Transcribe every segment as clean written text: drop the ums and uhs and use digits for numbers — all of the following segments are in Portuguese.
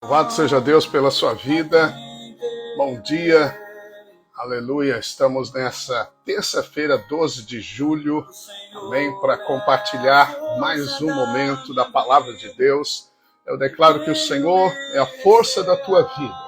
Louvado seja Deus pela sua vida. Bom dia. Aleluia. Estamos nessa terça-feira, 12 de julho. Amém. Para compartilhar mais um momento da palavra de Deus. Eu declaro que o Senhor é a força da tua vida.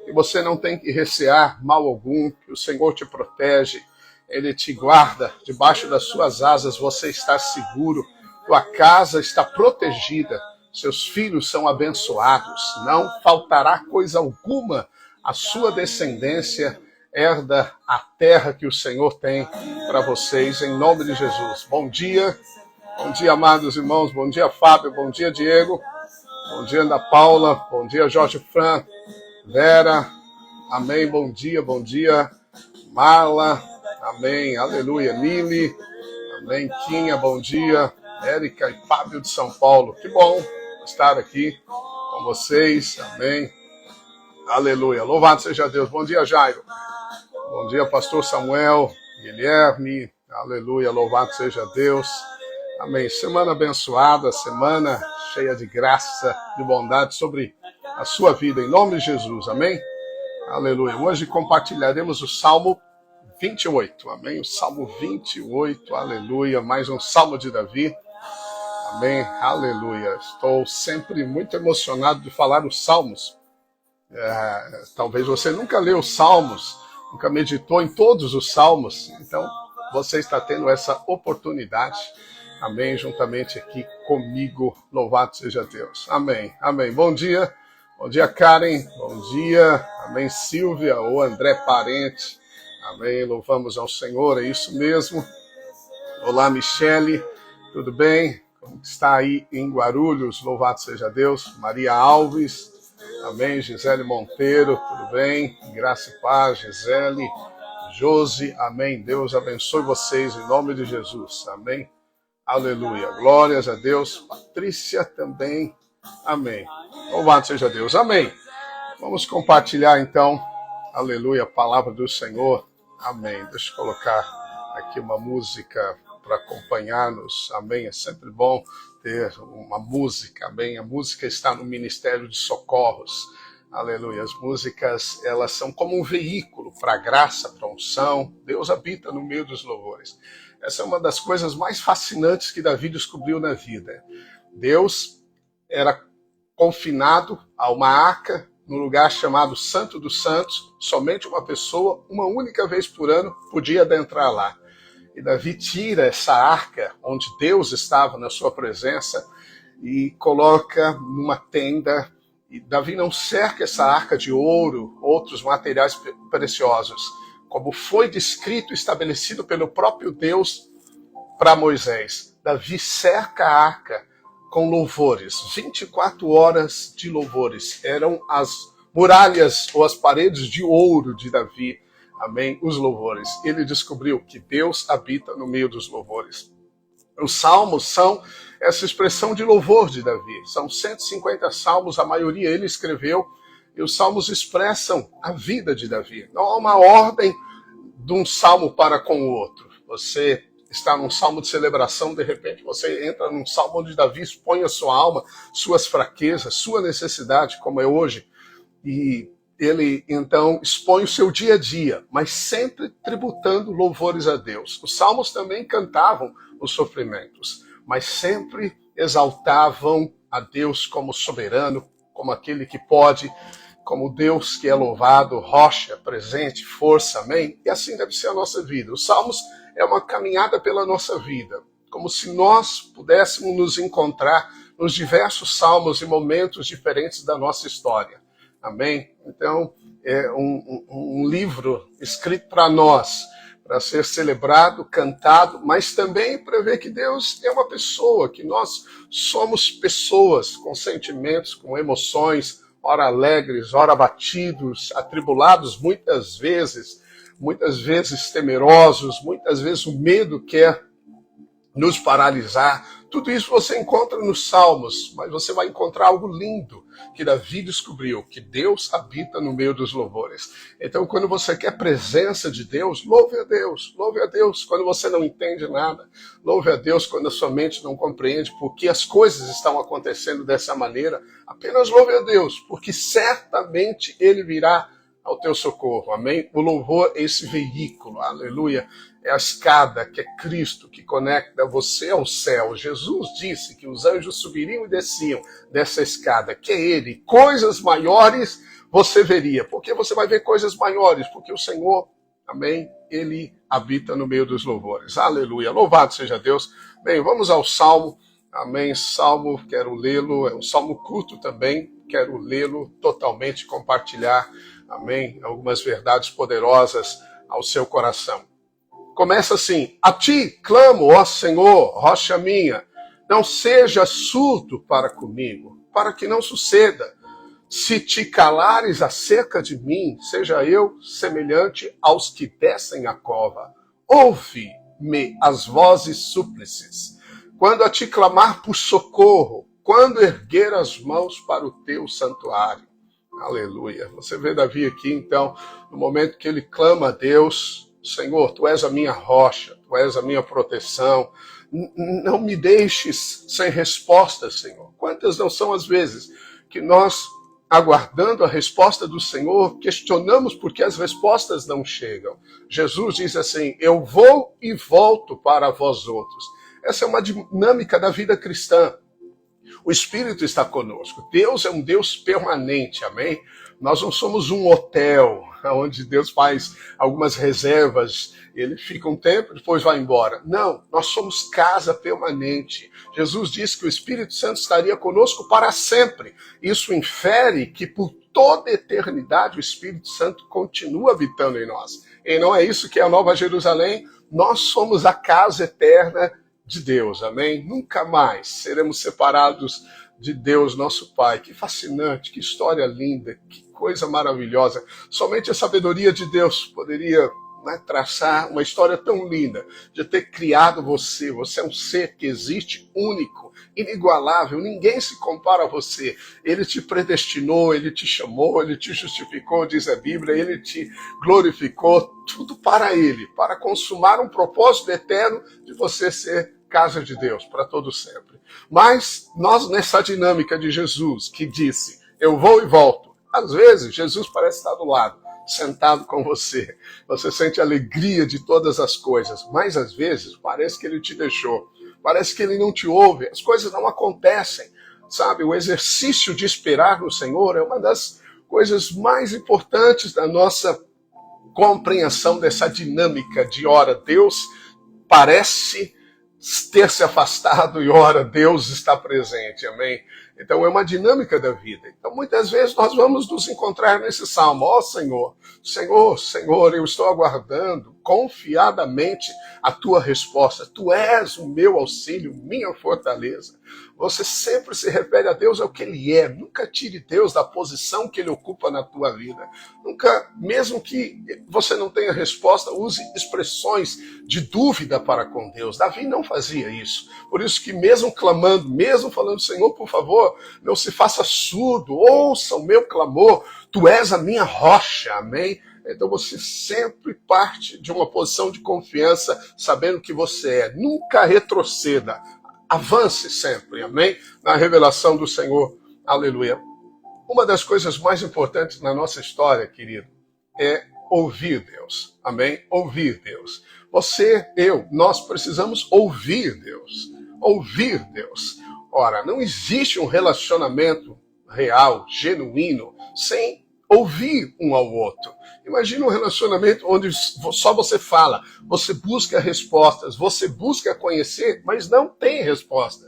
E você não tem que recear mal algum, que o Senhor te protege. Ele te guarda debaixo das suas asas. Você está seguro. Tua casa está protegida. Seus filhos são abençoados, não faltará coisa alguma. A sua descendência herda a terra que o Senhor tem para vocês, em nome de Jesus. Bom dia, amados irmãos, bom dia, Fábio, bom dia, Diego, bom dia, Ana Paula, bom dia, Jorge Fran, Vera, amém, bom dia, Marla, amém, aleluia, Lili, amém, Quinha, bom dia, Érica e Fábio de São Paulo, que bom estar aqui com vocês, amém, aleluia, louvado seja Deus. Bom dia, Jairo, bom dia, pastor Samuel, Guilherme, aleluia, louvado seja Deus, amém, semana abençoada, semana cheia de graça, de bondade sobre a sua vida, em nome de Jesus, amém, aleluia. Hoje compartilharemos o Salmo 28, amém, o Salmo 28, aleluia, mais um Salmo de Davi. Amém, aleluia. Estou sempre muito emocionado de falar os Salmos. Talvez você nunca leu os Salmos, nunca meditou em todos os Salmos, então você está tendo essa oportunidade, amém, juntamente aqui comigo, louvado seja Deus, amém, amém. Bom dia Karen, bom dia, amém, Silvia ou André Parente, amém, louvamos ao Senhor, é isso mesmo. Olá, Michele, tudo bem? Como está aí em Guarulhos, louvado seja Deus. Maria Alves, amém. Gisele Monteiro, tudo bem? Graça e paz, Gisele, Josi, amém. Deus abençoe vocês em nome de Jesus, amém. Aleluia, glórias a Deus. Patrícia também, amém. Louvado seja Deus, amém. Vamos compartilhar então, aleluia, a palavra do Senhor, amém. Deixa eu colocar aqui uma música para acompanhar-nos, amém, é sempre bom ter uma música, amém, a música está no Ministério de Socorros, aleluia, as músicas, elas são como um veículo para a graça, para a unção, Deus habita no meio dos louvores, essa é uma das coisas mais fascinantes que Davi descobriu na vida, Deus era confinado a uma arca, no lugar chamado Santo dos Santos, somente uma pessoa, uma única vez por ano, podia adentrar lá. E Davi tira essa arca, onde Deus estava na sua presença, e coloca numa tenda. E Davi não cerca essa arca de ouro, outros materiais preciosos, como foi descrito e estabelecido pelo próprio Deus para Moisés. Davi cerca a arca com louvores, 24 horas de louvores. Eram as muralhas ou as paredes de ouro de Davi. Amém, os louvores. Ele descobriu que Deus habita no meio dos louvores. Os salmos são essa expressão de louvor de Davi. São 150 salmos, a maioria ele escreveu, e os salmos expressam a vida de Davi. Não há uma ordem de um salmo para com o outro. Você está num salmo de celebração, de repente você entra num salmo onde Davi expõe a sua alma, suas fraquezas, sua necessidade, como é hoje, e ele, então, expõe o seu dia a dia, mas sempre tributando louvores a Deus. Os salmos também cantavam os sofrimentos, mas sempre exaltavam a Deus como soberano, como aquele que pode, como Deus que é louvado, rocha, presente, força, amém? E assim deve ser a nossa vida. Os salmos é uma caminhada pela nossa vida, como se nós pudéssemos nos encontrar nos diversos salmos e momentos diferentes da nossa história. Amém? Então, é um livro escrito para nós, para ser celebrado, cantado, mas também para ver que Deus é uma pessoa, que nós somos pessoas com sentimentos, com emoções, ora alegres, ora abatidos, atribulados muitas vezes temerosos, muitas vezes o medo quer nos paralisar, Tudo isso você encontra nos Salmos, mas você vai encontrar algo lindo que Davi descobriu, que Deus habita no meio dos louvores. Então, quando você quer presença de Deus, louve a Deus. Louve a Deus quando você não entende nada. Louve a Deus quando a sua mente não compreende por que as coisas estão acontecendo dessa maneira. Apenas louve a Deus, porque certamente Ele virá ao teu socorro, amém? O louvor é esse veículo, aleluia, é a escada que é Cristo, que conecta você ao céu. Jesus disse que os anjos subiriam e desciam dessa escada, que é Ele. Coisas maiores você veria, porque você vai ver coisas maiores, porque o Senhor, amém, Ele habita no meio dos louvores, aleluia, louvado seja Deus. Bem, vamos ao Salmo, amém, Salmo, quero lê-lo, é um salmo curto também, quero lê-lo totalmente, compartilhar, amém, algumas verdades poderosas ao seu coração. Começa assim: a ti clamo, ó Senhor, rocha minha, não seja surdo para comigo, para que não suceda. Se te calares acerca de mim, seja eu semelhante aos que descem a cova. Ouve-me as vozes súplices, quando a te clamar por socorro, quando erguer as mãos para o teu santuário. Aleluia. Você vê Davi aqui, então, no momento que ele clama a Deus: Senhor, tu és a minha rocha, tu és a minha proteção. Não me deixes sem resposta, Senhor. Quantas não são as vezes que nós, aguardando a resposta do Senhor, questionamos por que as respostas não chegam? Jesus diz assim: eu vou e volto para vós outros. Essa é uma dinâmica da vida cristã. O Espírito está conosco. Deus é um Deus permanente, amém? Nós não somos um hotel, onde Deus faz algumas reservas, ele fica um tempo, depois vai embora. Não, nós somos casa permanente. Jesus disse que o Espírito Santo estaria conosco para sempre. Isso infere que por toda a eternidade o Espírito Santo continua habitando em nós. E não é isso que é a Nova Jerusalém? Nós somos a casa eterna de Deus, amém? Nunca mais seremos separados de Deus, nosso Pai. Que fascinante, que história linda, que coisa maravilhosa. Somente a sabedoria de Deus poderia, né, traçar uma história tão linda, de ter criado você. Você é um ser que existe, único, inigualável, ninguém se compara a você. Ele te predestinou, ele te chamou, ele te justificou, diz a Bíblia, ele te glorificou, tudo para ele, para consumar um propósito eterno de você ser casa de Deus para todo sempre. Mas nós, nessa dinâmica de Jesus, que disse: eu vou e volto, às vezes Jesus parece estar do lado, sentado com você. Você sente a alegria de todas as coisas, mas às vezes parece que ele te deixou, parece que ele não te ouve, as coisas não acontecem. Sabe, o exercício de esperar no Senhor é uma das coisas mais importantes da nossa compreensão dessa dinâmica de ora Deus parece ter se afastado e ora Deus está presente, amém? Então é uma dinâmica da vida. Então muitas vezes nós vamos nos encontrar nesse salmo: ó Senhor, Senhor, Senhor, eu estou aguardando confiadamente a tua resposta. Tu és o meu auxílio, minha fortaleza. Você sempre se refere a Deus ao que Ele é. Nunca tire Deus da posição que Ele ocupa na tua vida. Nunca, mesmo que você não tenha resposta, use expressões de dúvida para com Deus. Davi não fazia isso. Por isso que mesmo clamando, mesmo falando: Senhor, por favor, não se faça surdo, ouça o meu clamor, tu és a minha rocha, amém? Então você sempre parte de uma posição de confiança, sabendo que você é. Nunca retroceda. Avance sempre, amém? Na revelação do Senhor, aleluia. Uma das coisas mais importantes na nossa história, querido, é ouvir Deus, amém? Ouvir Deus. Você, eu, nós precisamos ouvir Deus. Ouvir Deus. Ora, não existe um relacionamento real, genuíno, sem ouvir um ao outro. Imagina um relacionamento onde só você fala, você busca respostas, você busca conhecer, mas não tem resposta.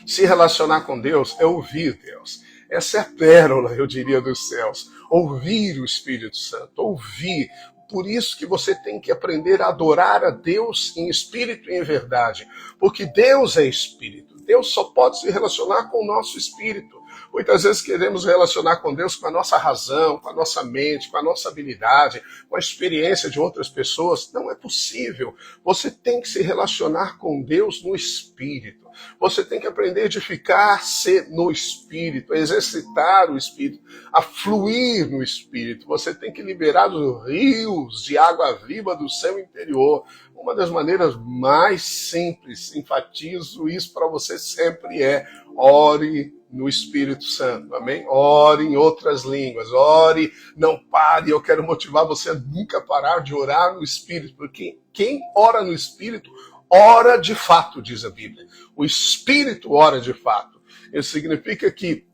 Se relacionar com Deus é ouvir Deus. Essa é a pérola, eu diria, dos céus. Ouvir o Espírito Santo, ouvir. Por isso que você tem que aprender a adorar a Deus em espírito e em verdade. Porque Deus é espírito. Deus só pode se relacionar com o nosso espírito. Muitas vezes queremos relacionar com Deus com a nossa razão, com a nossa mente, com a nossa habilidade, com a experiência de outras pessoas. Não é possível. Você tem que se relacionar com Deus no espírito. Você tem que aprender a edificar-se no Espírito, a exercitar o Espírito, a fluir no Espírito. Você tem que liberar os rios de água viva do seu interior. Uma das maneiras mais simples, enfatizo isso para você sempre, ore no Espírito Santo, amém? Ore em outras línguas, ore, não pare. Eu quero motivar você a nunca parar de orar no Espírito, porque quem ora no Espírito, ora de fato, diz a Bíblia. O Espírito ora de fato. Isso significa que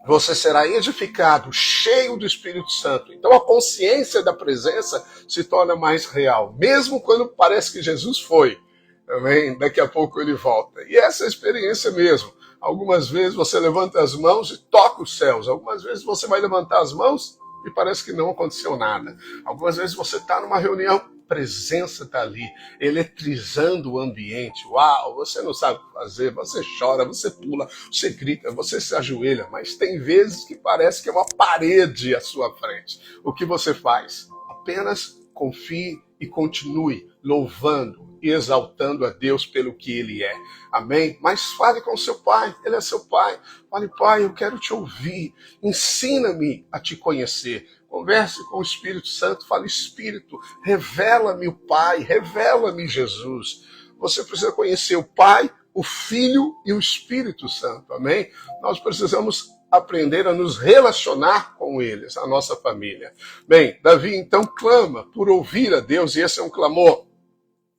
você será edificado, cheio do Espírito Santo. Então a consciência da presença se torna mais real, mesmo quando parece que Jesus foi. Amém? Daqui a pouco ele volta. E essa é a experiência mesmo. Algumas vezes você levanta as mãos e toca os céus. Algumas vezes você vai levantar as mãos e parece que não aconteceu nada. Algumas vezes você está numa reunião, a presença está ali, eletrizando o ambiente. Uau, você não sabe o que fazer, você chora, você pula, você grita, você se ajoelha, mas tem vezes que parece que é uma parede à sua frente. O que você faz? Apenas confie e continue louvando e exaltando a Deus pelo que Ele é. Amém? Mas fale com seu pai, Ele é seu pai. Fale, pai, eu quero te ouvir. Ensina-me a te conhecer. Converse com o Espírito Santo. Fale, Espírito, revela-me o Pai, revela-me Jesus. Você precisa conhecer o Pai, o Filho e o Espírito Santo. Amém? Nós precisamos aprender a nos relacionar com eles, a nossa família. Bem, Davi então clama por ouvir a Deus, e esse é um clamor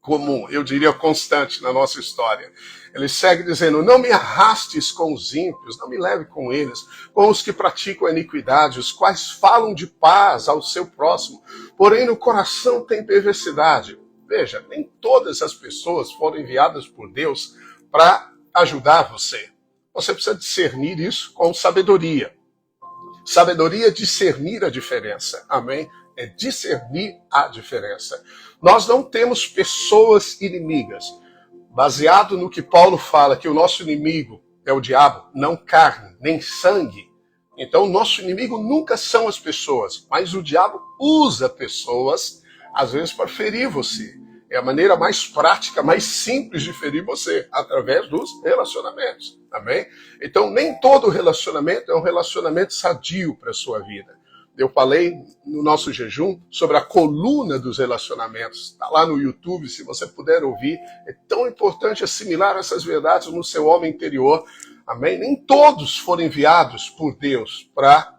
comum, eu diria constante na nossa história. Ele segue dizendo, não me arrastes com os ímpios, não me leve com eles, com os que praticam a iniquidade, os quais falam de paz ao seu próximo, porém no coração tem perversidade. Veja, nem todas as pessoas foram enviadas por Deus para ajudar você. Você precisa discernir isso com sabedoria. Sabedoria é discernir a diferença. Amém? É discernir a diferença. Nós não temos pessoas inimigas. Baseado no que Paulo fala, que o nosso inimigo é o diabo, não carne, nem sangue. Então, o nosso inimigo nunca são as pessoas, mas o diabo usa pessoas, às vezes, para ferir você. É a maneira mais prática, mais simples de ferir você, através dos relacionamentos. Amém? Então, nem todo relacionamento é um relacionamento sadio para a sua vida. Eu falei no nosso jejum sobre a coluna dos relacionamentos. Está lá no YouTube, se você puder ouvir. É tão importante assimilar essas verdades no seu homem interior. Amém? Nem todos foram enviados por Deus para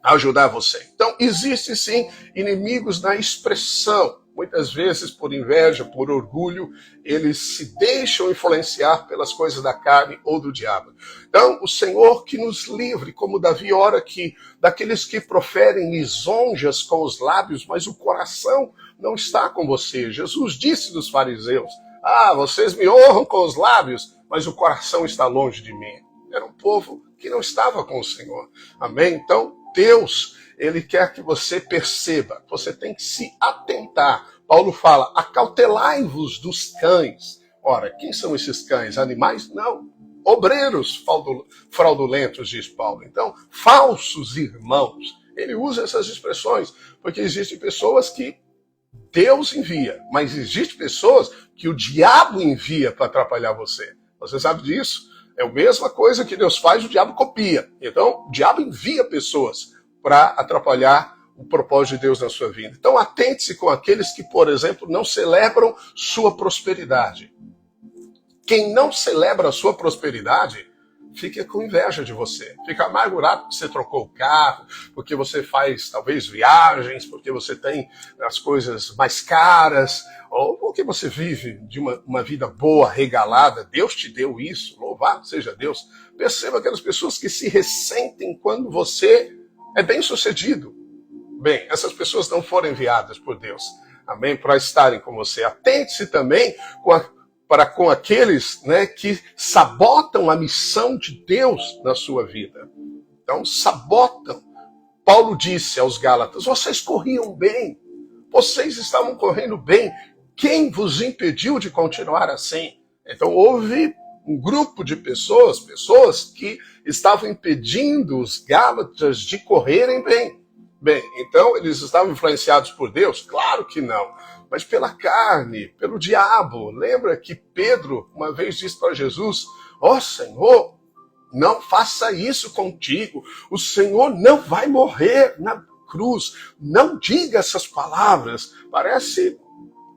ajudar você. Então, existem sim inimigos na expressão. Muitas vezes, por inveja, por orgulho, eles se deixam influenciar pelas coisas da carne ou do diabo. Então, o Senhor que nos livre, como Davi ora aqui, daqueles que proferem lisonjas com os lábios, mas o coração não está com você. Jesus disse dos fariseus, vocês me honram com os lábios, mas o coração está longe de mim. Era um povo que não estava com o Senhor. Amém? Então, Deus, Ele quer que você perceba, você tem que se atentar. Paulo fala, acautelai-vos dos cães. Ora, quem são esses cães? Animais? Não. Obreiros fraudulentos, diz Paulo. Então, falsos irmãos. Ele usa essas expressões, porque existem pessoas que Deus envia, mas existem pessoas que o diabo envia para atrapalhar você. Você sabe disso? É a mesma coisa que Deus faz, o diabo copia. Então, o diabo envia pessoas para atrapalhar o propósito de Deus na sua vida. Então, atente-se com aqueles que, por exemplo, não celebram sua prosperidade. Quem não celebra a sua prosperidade, fica com inveja de você. Fica amargurado porque você trocou o carro, porque você faz, talvez, viagens, porque você tem as coisas mais caras, ou porque você vive de uma vida boa, regalada. Deus te deu isso, louvado seja Deus. Perceba aquelas pessoas que se ressentem quando você é bem-sucedido. Bem, essas pessoas não foram enviadas por Deus, amém, para estarem com você. Atente-se também com aqueles, que sabotam a missão de Deus na sua vida. Então, sabotam. Paulo disse aos Gálatas, vocês corriam bem, vocês estavam correndo bem, quem vos impediu de continuar assim? Então, houve um grupo de pessoas que estavam impedindo os Gálatas de correrem bem. Bem, então eles estavam influenciados por Deus? Claro que não. mas pela carne, pelo diabo. Lembra que Pedro uma vez disse para Jesus: ó Senhor, não faça isso contigo. O Senhor não vai morrer na cruz. Não diga essas palavras. Parece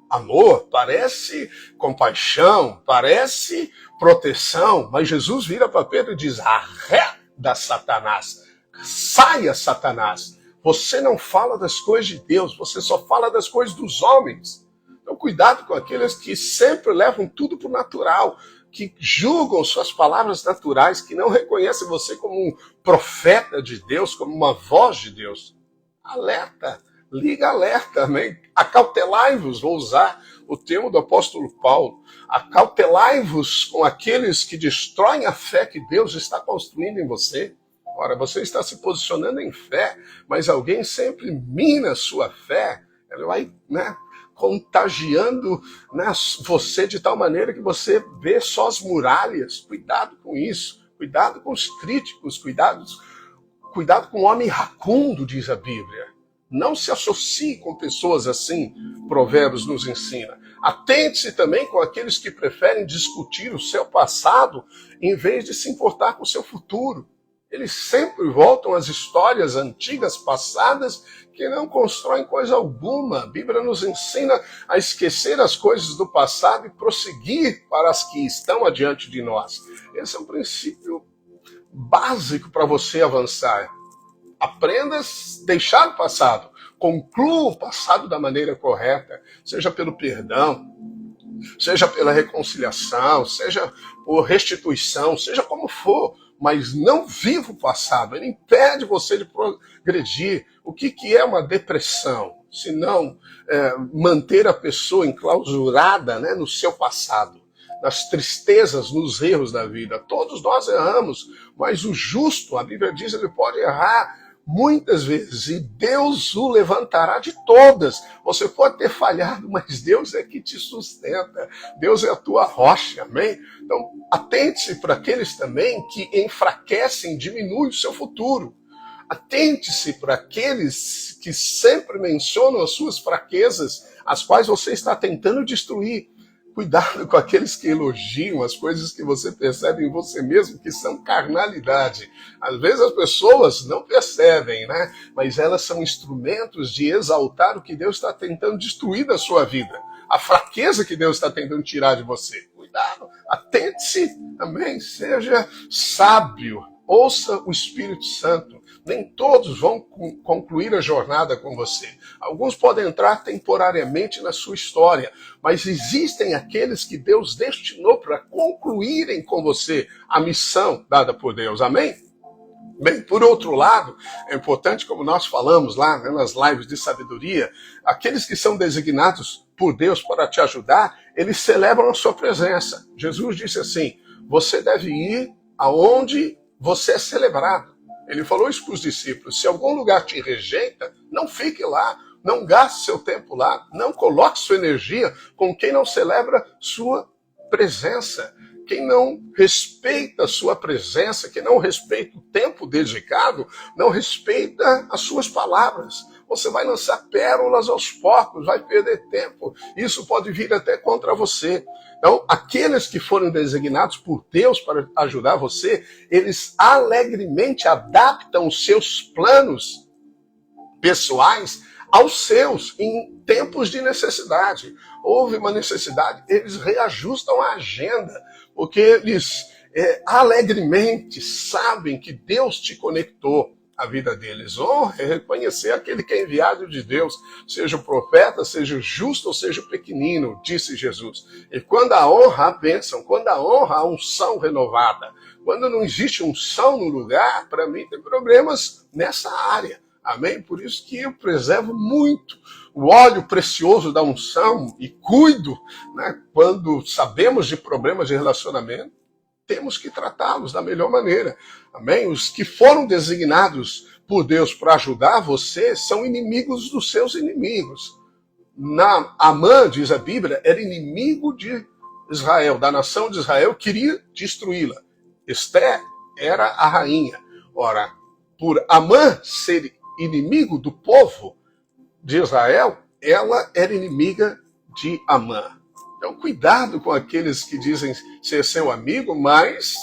amor, parece compaixão, parece proteção. Mas Jesus vira para Pedro e diz: arreda, Satanás. Saia, Satanás. Você não fala das coisas de Deus, você só fala das coisas dos homens. Então cuidado com aqueles que sempre levam tudo para o natural, que julgam suas palavras naturais, que não reconhecem você como um profeta de Deus, como uma voz de Deus. Alerta, liga alerta, amém? Acautelai-vos, vou usar o termo do apóstolo Paulo, acautelai-vos com aqueles que destroem a fé que Deus está construindo em você. Ora, você está se posicionando em fé, mas alguém sempre mina a sua fé, ela vai, contagiando, você de tal maneira que você vê só as muralhas. Cuidado com isso, cuidado com os críticos, cuidado com o homem iracundo, diz a Bíblia. Não se associe com pessoas assim, Provérbios nos ensina. Atente-se também com aqueles que preferem discutir o seu passado em vez de se importar com o seu futuro. Eles sempre voltam às histórias antigas, passadas, que não constroem coisa alguma. A Bíblia nos ensina a esquecer as coisas do passado e prosseguir para as que estão adiante de nós. Esse é um princípio básico para você avançar. Aprenda a deixar o passado. Conclua o passado da maneira correta, seja pelo perdão, seja pela reconciliação, seja por restituição, seja como for. Mas não viva o passado, ele impede você de progredir. O que é uma depressão? Se não manter a pessoa enclausurada, no seu passado, nas tristezas, nos erros da vida. Todos nós erramos, mas o justo, a Bíblia diz, ele pode errar muitas vezes, e Deus o levantará de todas. Você pode ter falhado, mas Deus é que te sustenta. Deus é a tua rocha, amém? Então, atente-se para aqueles também que enfraquecem, diminuem o seu futuro. Atente-se para aqueles que sempre mencionam as suas fraquezas, as quais você está tentando destruir. Cuidado com aqueles que elogiam as coisas que você percebe em você mesmo, que são carnalidade. Às vezes as pessoas não percebem, mas elas são instrumentos de exaltar o que Deus está tentando destruir da sua vida. A fraqueza que Deus está tentando tirar de você. Cuidado, atente-se, amém? Seja sábio, ouça o Espírito Santo. Nem todos vão concluir a jornada com você. Alguns podem entrar temporariamente na sua história, mas existem aqueles que Deus destinou para concluírem com você a missão dada por Deus. Amém? Bem, por outro lado, é importante, como nós falamos lá nas lives de sabedoria, aqueles que são designados por Deus para te ajudar, eles celebram a sua presença. Jesus disse assim: você deve ir aonde você é celebrado. Ele falou isso para os discípulos: se algum lugar te rejeita, não fique lá, não gaste seu tempo lá, não coloque sua energia com quem não celebra sua presença. Quem não respeita a sua presença, quem não respeita o tempo dedicado, não respeita as suas palavras. Você vai lançar pérolas aos porcos, vai perder tempo. Isso pode vir até contra você. Então, aqueles que foram designados por Deus para ajudar você, eles alegremente adaptam os seus planos pessoais aos seus em tempos de necessidade. Houve uma necessidade, eles reajustam a agenda, porque eles alegremente sabem que Deus te conectou à vida deles. Honra é reconhecer aquele que é enviado de Deus, seja o profeta, seja o justo ou seja o pequenino, disse Jesus. E quando a honra, a bênção, quando a honra, a unção renovada. Quando não existe unção no lugar, para mim tem problemas nessa área. Amém? Por isso que eu preservo muito o óleo precioso da unção e cuido, quando sabemos de problemas de relacionamento, temos que tratá-los da melhor maneira. Amém? Os que foram designados por Deus para ajudar você são inimigos dos seus inimigos. Amã, diz a Bíblia, era inimigo de Israel, da nação de Israel, queria destruí-la. Esté era a rainha. Ora, por Amã ser inimigo do povo de Israel, ela era inimiga de Amã. Então, cuidado com aqueles que dizem ser seu amigo, mas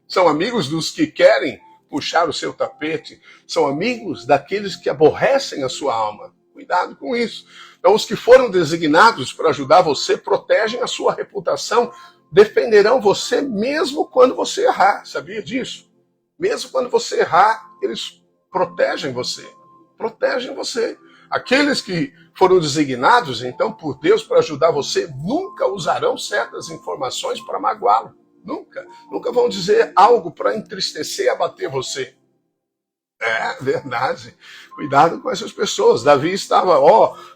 são amigos dos que querem puxar o seu tapete, são amigos daqueles que aborrecem a sua alma. Cuidado com isso. Então, os que foram designados para ajudar você protegem a sua reputação, defenderão você mesmo quando você errar. Sabia disso? Mesmo quando você errar, eles protegem você. Protegem você. Aqueles que foram designados, então, por Deus para ajudar você, nunca usarão certas informações para magoá-lo. Nunca. Nunca vão dizer algo para entristecer e abater você. É verdade. Cuidado com essas pessoas. Davi estava,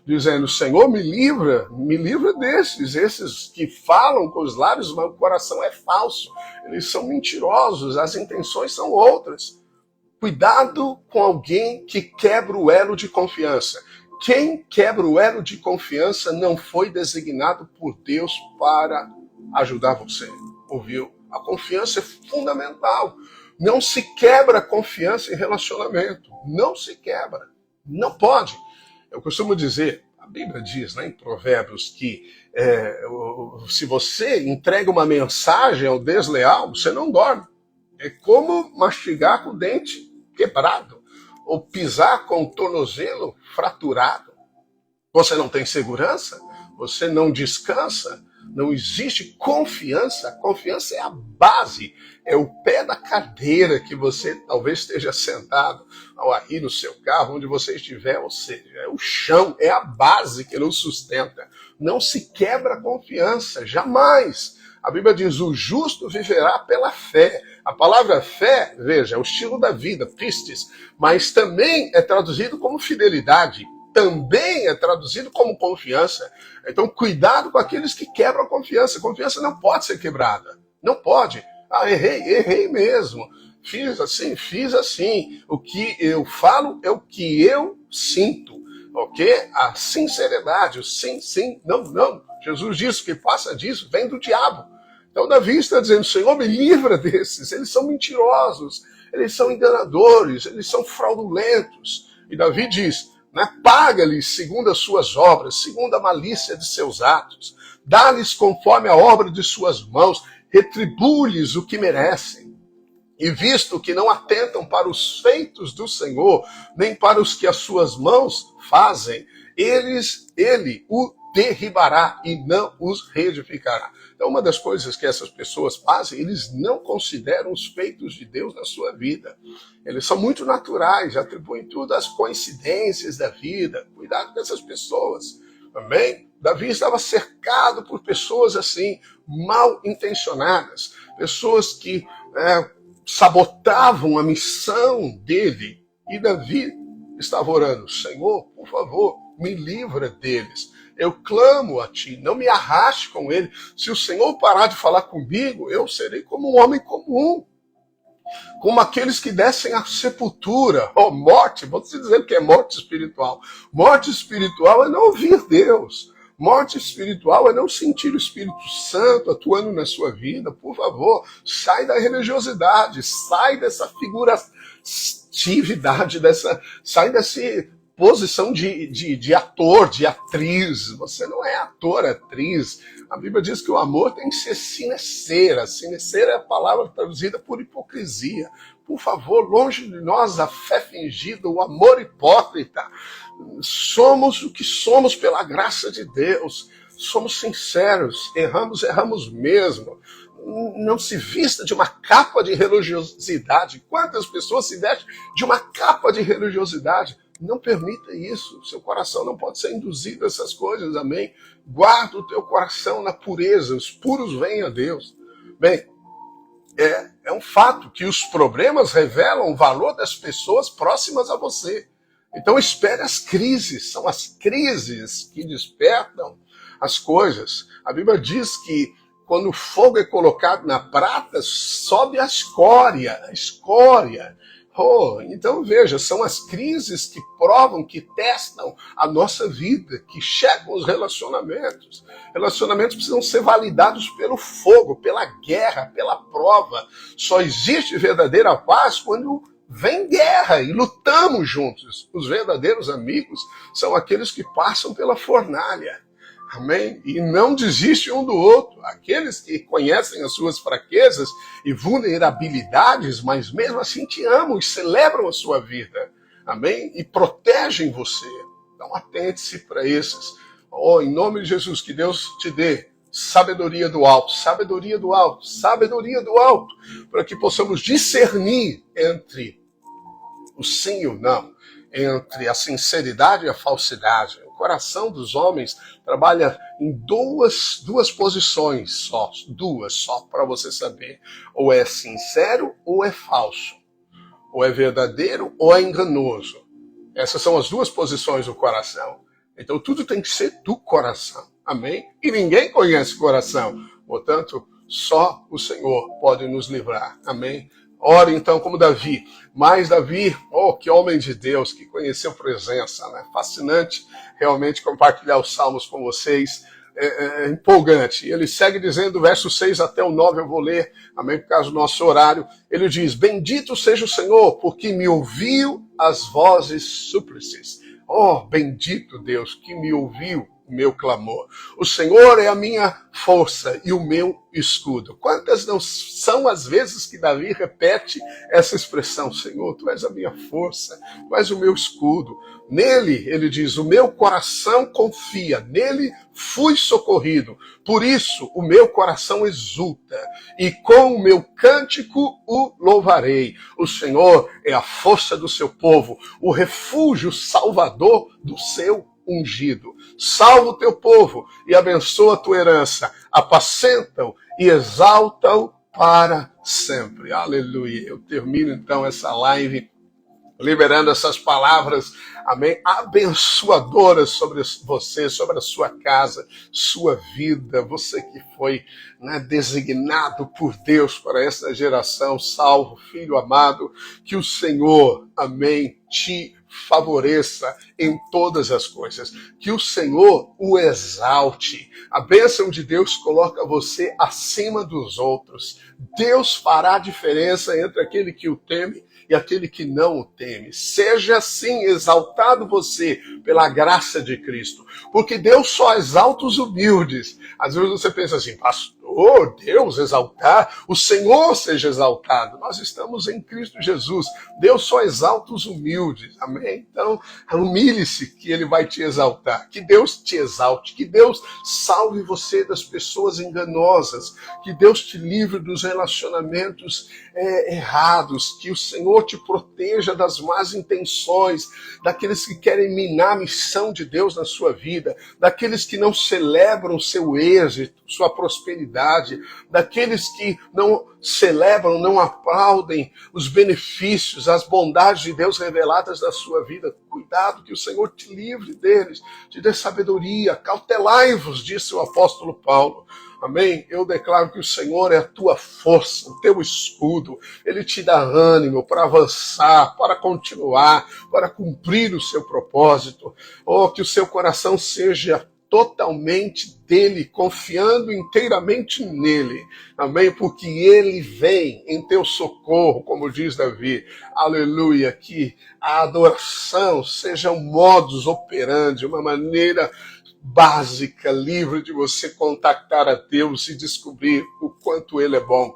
dizendo, Senhor, me livra desses, esses que falam com os lábios, mas o coração é falso. Eles são mentirosos, as intenções são outras. Cuidado com alguém que quebra o elo de confiança. Quem quebra o elo de confiança não foi designado por Deus para ajudar você. Ouviu? A confiança é fundamental. Não se quebra confiança em relacionamento. Não se quebra. Não pode. Eu costumo dizer, a Bíblia diz, em Provérbios, que se você entrega uma mensagem ao desleal, você não dorme. É como mastigar com o dente quebrado, ou pisar com o tornozelo fraturado. Você não tem segurança, você não descansa, não existe confiança. Confiança é a base, é o pé da cadeira que você talvez esteja sentado, ou aí no seu carro, onde você estiver, ou seja, é o chão, é a base que nos sustenta. Não se quebra a confiança, jamais. A Bíblia diz, o justo viverá pela fé. A palavra fé, veja, é o estilo da vida, pistes, mas também é traduzido como fidelidade, também é traduzido como confiança. Então, cuidado com aqueles que quebram a confiança. A confiança não pode ser quebrada. Não pode. Errei mesmo. Fiz assim. O que eu falo é o que eu sinto. Ok? A sinceridade, o sim, não. Jesus disse que passa disso, vem do diabo. Então Davi está dizendo, Senhor, me livra desses. Eles são mentirosos, eles são enganadores, eles são fraudulentos. E Davi diz, paga-lhes segundo as suas obras, segundo a malícia de seus atos. Dá-lhes conforme a obra de suas mãos, retribui-lhes o que merecem. E visto que não atentam para os feitos do Senhor, nem para os que as suas mãos fazem, ele o derribará e não os reedificará. Então, uma das coisas que essas pessoas fazem, eles não consideram os feitos de Deus na sua vida. Eles são muito naturais, atribuem tudo às coincidências da vida. Cuidado com essas pessoas. Amém? Davi estava cercado por pessoas assim, mal intencionadas, pessoas que sabotavam a missão dele. E Davi estava orando, Senhor, por favor, me livra deles. Eu clamo a ti, não me arraste com ele. Se o Senhor parar de falar comigo, eu serei como um homem comum. Como aqueles que descem à sepultura. Morte, vou te dizer o que é morte espiritual. Morte espiritual é não ouvir Deus. Morte espiritual é não sentir o Espírito Santo atuando na sua vida. Por favor, sai da religiosidade, sai dessa figuratividade, sai dessa posição de ator, de atriz. Você não é ator, atriz. A Bíblia diz que o amor tem que ser sineceira. Sineceira é a palavra traduzida por hipocrisia. Por favor, longe de nós a fé fingida, o amor hipócrita. Somos o que somos pela graça de Deus. Somos sinceros, erramos mesmo. Não se vista de uma capa de religiosidade. Quantas pessoas se vestem de uma capa de religiosidade? Não permita isso. Seu coração não pode ser induzido a essas coisas, amém? Guarda o teu coração na pureza. Os puros vêm a Deus. Bem, é um fato que os problemas revelam o valor das pessoas próximas a você. Então espere as crises. São as crises que despertam as coisas. A Bíblia diz que quando o fogo é colocado na prata, sobe a escória. Então veja, são as crises que provam, que testam a nossa vida, que checam os relacionamentos. Relacionamentos precisam ser validados pelo fogo, pela guerra, pela prova. Só existe verdadeira paz quando vem guerra e lutamos juntos. Os verdadeiros amigos são aqueles que passam pela fornalha. Amém? E não desiste um do outro. Aqueles que conhecem as suas fraquezas e vulnerabilidades, mas mesmo assim te amam e celebram a sua vida. Amém? E protegem você. Então atente-se para esses. Oh, em nome de Jesus, que Deus te dê sabedoria do alto, sabedoria do alto, sabedoria do alto, para que possamos discernir entre o sim e o não, entre a sinceridade e a falsidade. O coração dos homens trabalha em duas posições só, para você saber. Ou é sincero ou é falso. Ou é verdadeiro ou é enganoso. Essas são as duas posições do coração. Então tudo tem que ser do coração. Amém? E ninguém conhece o coração. Portanto, só o Senhor pode nos livrar. Amém? Ore então como Davi. Mas Davi, oh, que homem de Deus, que conheceu presença, né? Fascinante realmente compartilhar os salmos com vocês. É empolgante. Ele segue dizendo, verso 6 até o 9, eu vou ler, amém, por causa do nosso horário. Ele diz, bendito seja o Senhor, porque me ouviu as vozes súplices. Oh, bendito Deus, que me ouviu o meu clamor. O Senhor é a minha força e o meu escudo. Quantas não são as vezes que Davi repete essa expressão? Senhor, tu és a minha força, tu és o meu escudo. Nele, ele diz, o meu coração confia, nele fui socorrido. Por isso, o meu coração exulta, e com o meu cântico o louvarei. O Senhor é a força do seu povo, o refúgio salvador do seu ungido. Salva o teu povo e abençoa a tua herança. Apacenta-o e exalta-o para sempre. Aleluia. Eu termino então essa live liberando essas palavras, amém, abençoadoras sobre você, sobre a sua casa, sua vida, você que foi, né, designado por Deus para essa geração, salvo, filho amado, que o Senhor, amém, te favoreça em todas as coisas, que o Senhor o exalte. A bênção de Deus coloca você acima dos outros. Deus fará a diferença entre aquele que o teme e aquele que não o teme. Seja assim exaltado você pela graça de Cristo, porque Deus só exalta os humildes. Às vezes você pensa assim, pastor, Deus exaltar, o Senhor seja exaltado. Nós estamos em Cristo Jesus. Deus só exalta os humildes. Amém? Então, humilhe-se que Ele vai te exaltar. Que Deus te exalte. Que Deus salve você das pessoas enganosas. Que Deus te livre dos relacionamentos errados. Que o Senhor te proteja das más intenções, daqueles que querem minar a missão de Deus na sua vida, daqueles que não celebram o seu êxito, sua prosperidade, daqueles que não celebram, não aplaudem os benefícios, as bondades de Deus reveladas na sua vida. Cuidado, que o Senhor te livre deles, te dê sabedoria, cautelai-vos, disse o apóstolo Paulo. Amém? Eu declaro que o Senhor é a tua força, o teu escudo. Ele te dá ânimo para avançar, para continuar, para cumprir o seu propósito. Oh, que o seu coração seja totalmente dele, confiando inteiramente nele. Amém? Porque ele vem em teu socorro, como diz Davi. Aleluia. Que a adoração seja um modus operandi, uma maneira básica, livre de você contactar a Deus e descobrir o quanto Ele é bom,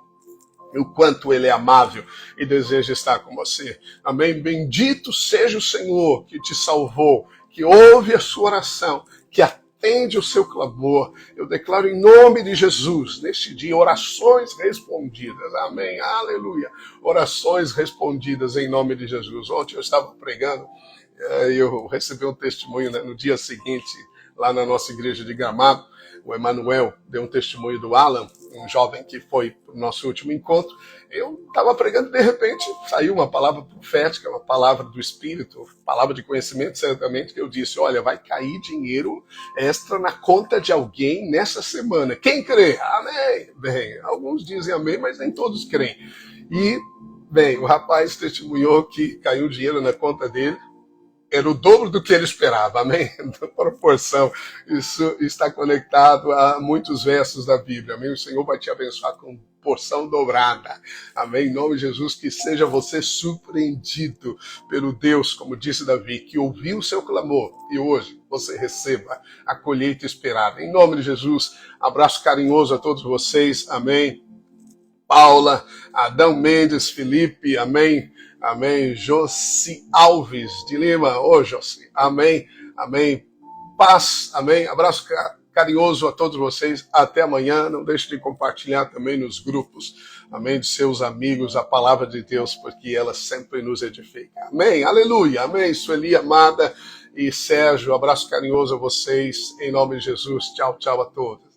o quanto Ele é amável e deseja estar com você. Amém? Bendito seja o Senhor que te salvou, que ouve a sua oração, que atende o seu clamor. Eu declaro em nome de Jesus, neste dia, orações respondidas. Amém? Aleluia. Orações respondidas em nome de Jesus. Ontem eu estava pregando e eu recebi um testemunho, né, no dia seguinte, lá na nossa igreja de Gramado. O Emanuel deu um testemunho do Alan, um jovem que foi para o nosso último encontro. Eu estava pregando, de repente saiu uma palavra profética, uma palavra do Espírito, palavra de conhecimento, certamente, que eu disse, olha, vai cair dinheiro extra na conta de alguém nessa semana. Quem crê? Amém. Bem, alguns dizem amém, mas nem todos creem. E, bem, o rapaz testemunhou que caiu dinheiro na conta dele, era o dobro do que ele esperava, amém? Da proporção. Isso está conectado a muitos versos da Bíblia, amém? O Senhor vai te abençoar com porção dobrada. Amém? Em nome de Jesus, que seja você surpreendido pelo Deus, como disse Davi, que ouviu o seu clamor e hoje você receba a colheita esperada. Em nome de Jesus, abraço carinhoso a todos vocês. Amém. Paula, Adão Mendes, Felipe, amém. Amém. Josi Alves de Lima, Josi, amém. Amém. Paz, amém. Abraço carinhoso a todos vocês. Até amanhã. Não deixe de compartilhar também nos grupos, amém, de seus amigos, a palavra de Deus, porque ela sempre nos edifica. Amém. Aleluia. Amém. Sueli, amada e Sérgio, abraço carinhoso a vocês. Em nome de Jesus. Tchau, tchau a todos.